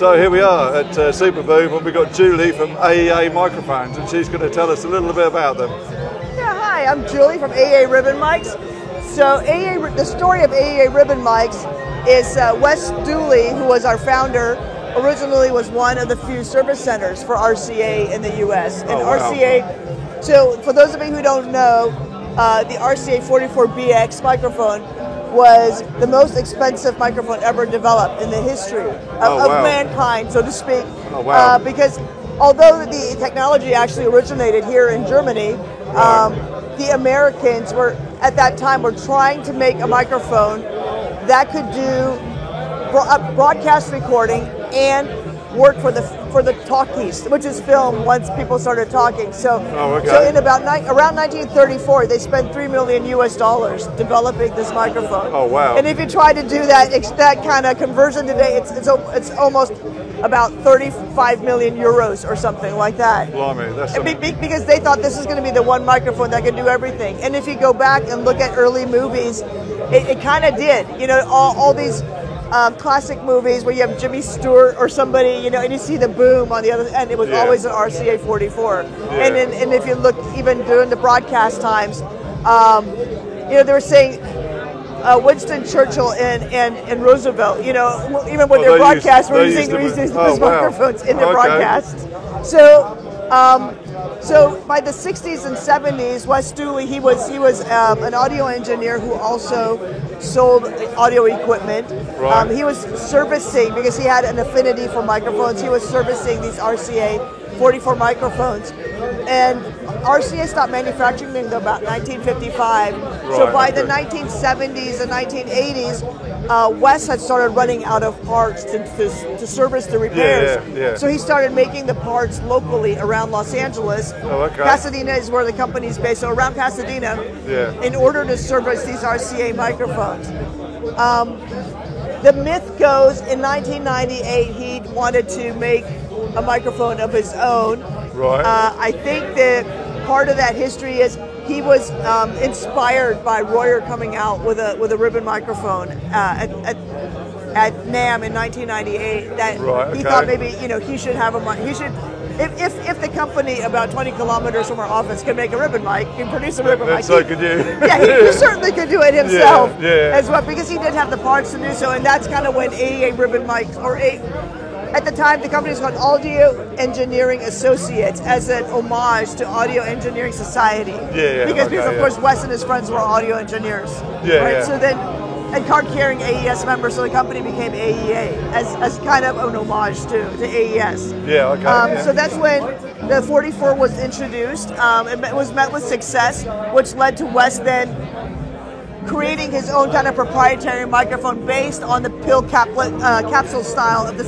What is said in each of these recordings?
So here we are at Superboom, and we've got Julie from AEA Microphones, and she's going to tell us a little bit about them. Yeah, hi, I'm Julie from AEA Ribbon Mics. So the story of AEA Ribbon Mics is Wes Dooley, who was our founder, originally was one of the few service centers for RCA in the US. And RCA, so for those of you who don't know, the RCA 44BX microphone was the most expensive microphone ever developed in the history of mankind, so to speak. Because although the technology actually originated here in Germany, the Americans were, at that time, were trying to make a microphone that could do broadcast recording and work for the talkies, which is film once people started talking. So, so in around 1934, they spent $3 million developing this microphone. Oh wow! And if you try to do that kind of conversion today, it's almost about 35 million euros or something like that. Blimey, that's because they thought this is going to be the one microphone that could do everything. And if you go back and look at early movies, it kind of did. You know, all these classic movies where you have Jimmy Stewart or somebody, you know, and you see the boom on the other end. It was always an RCA 44. And if you look even during the broadcast times, you know, they were saying Winston Churchill and Roosevelt, you know, even when their broadcasts were using these microphones in their broadcast. So by the 60s and 70s, Wes Dooley, he was an audio engineer who also sold audio equipment. He was servicing, because he had an affinity for microphones, he was servicing these RCA 44 microphones. And RCA stopped manufacturing them about 1955. So by the 1970s and 1980s, Wes had started running out of parts to service the repairs. So he started making the parts locally around Los Angeles. Pasadena is where the company's based, so around Pasadena, in order to service these RCA microphones. The myth goes, in 1998, he wanted to make a microphone of his own. I think that part of that history is he was inspired by Royer coming out with a ribbon microphone at NAMM in 1998. That he thought maybe, you know, he should have if the company about 20 kilometers from our office could make a ribbon mic, can produce a ribbon mic. So could you? Yeah, he certainly could do it himself as well, because he did have the parts to do so, and that's kind of when AEA Ribbon Mics, at the time, the company was called Audio Engineering Associates as an homage to Audio Engineering Society. Because of course, Wes and his friends were audio engineers. So then, and card-carrying AES members, so the company became AEA as kind of an homage to AES. So that's when the 44 was introduced. It was met with success, which led to Wes then creating his own kind of proprietary microphone based on the pill capsule style of the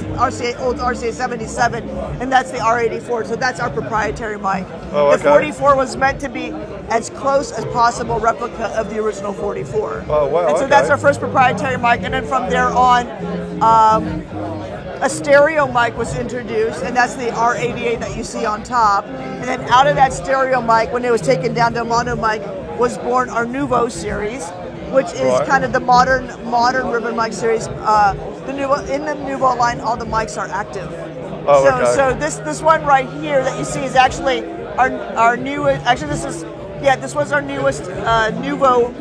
old RCA 77, and that's the R84. So that's our proprietary mic. The 44 was meant to be as close as possible replica of the original 44. And so that's our first proprietary mic, and then from there on, a stereo mic was introduced, and that's the R88 that you see on top. And then out of that stereo mic, when it was taken down to a mono mic, was born our Nuvo series, which is kind of the modern ribbon mic series. In the Nuvo line, all the mics are active. So this one right here that you see is actually our newest. Actually, this was our newest Nuvo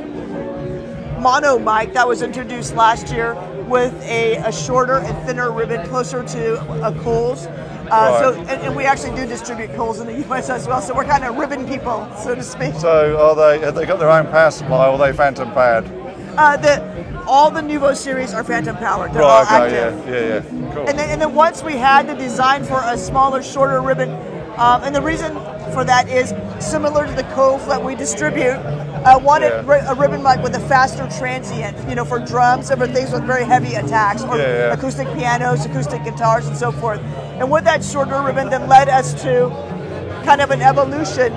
mono mic that was introduced last year with a shorter and thinner ribbon, closer to a Coles. And we actually do distribute Coles in the US as well, so we're kind of ribbon people, so to speak. So have they got their own power supply, or are they phantom powered? All the Nuvo series are phantom powered. They're all active. Cool. And then once we had the design for a smaller, shorter ribbon, and the reason for that is similar to the Cove that we distribute. Wanted a ribbon mic with a faster transient, you know, for drums and for things with very heavy attacks, or acoustic pianos, acoustic guitars, and so forth. And with that shorter ribbon, then led us to kind of an evolution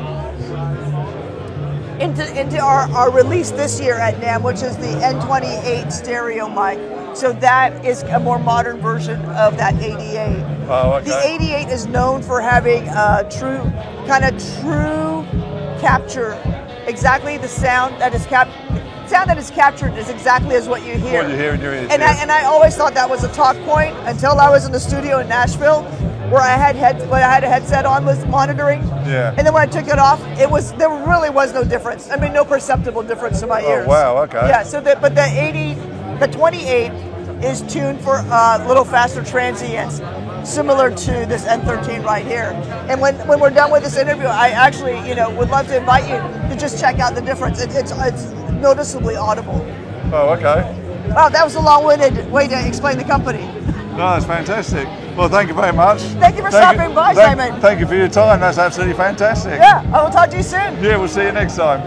into our release this year at NAMM, which is the N28 stereo mic. So that is a more modern version of that 88. The 88 is known for having true capture, exactly the sound that is sound that is captured is exactly as what you hear. What you hear in your ears. And I always thought that was a talk point until I was in the studio in Nashville, where I had a headset on with monitoring. Yeah. And then when I took it off, there really was no difference. I mean, no perceptible difference in my ears. Oh wow, okay. Yeah. So but the 28 is tuned for a little faster transients, similar to this N13 right here. And when we're done with this interview, I actually would love to invite you to just check out the difference. It's noticeably audible. Oh, okay. Wow, that was a long-winded way to explain the company. No, that's fantastic. Well, thank you very much. Thank you for stopping by, Simon. Thank you for your time. That's absolutely fantastic. Yeah, I will talk to you soon. Yeah, we'll see you next time.